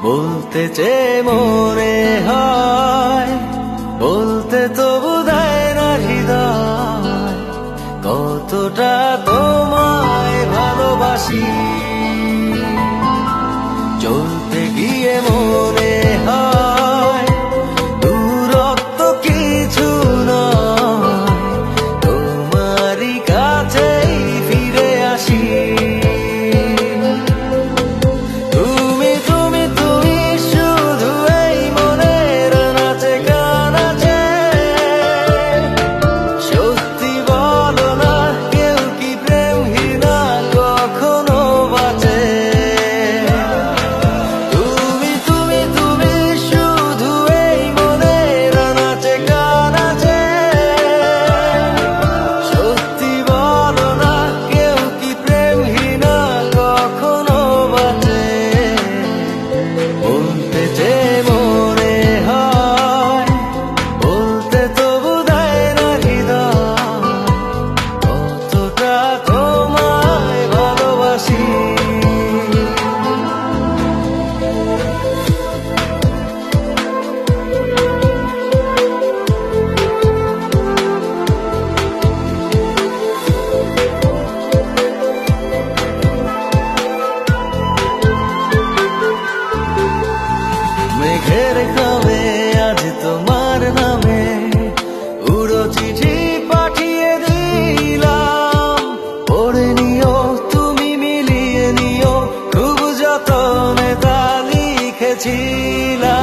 বলতে চেয়ে মনে হয়, বলতে তবু দেয় না হৃদয়, কতটা তোমায় ভালোবাসি। চলতে গিয়ে মনে হয় দূরত্ব কিছু নয়, তোমারই কাছেই ফিরে আসি। মেঘের খামে আজ তোমার নামে উড়ো চিঠি পাঠিয়ে দিলাম, পড়ে নিও তুমি, মিলিয়ে নিও, খুব যতনে তা লিখেছিলাম।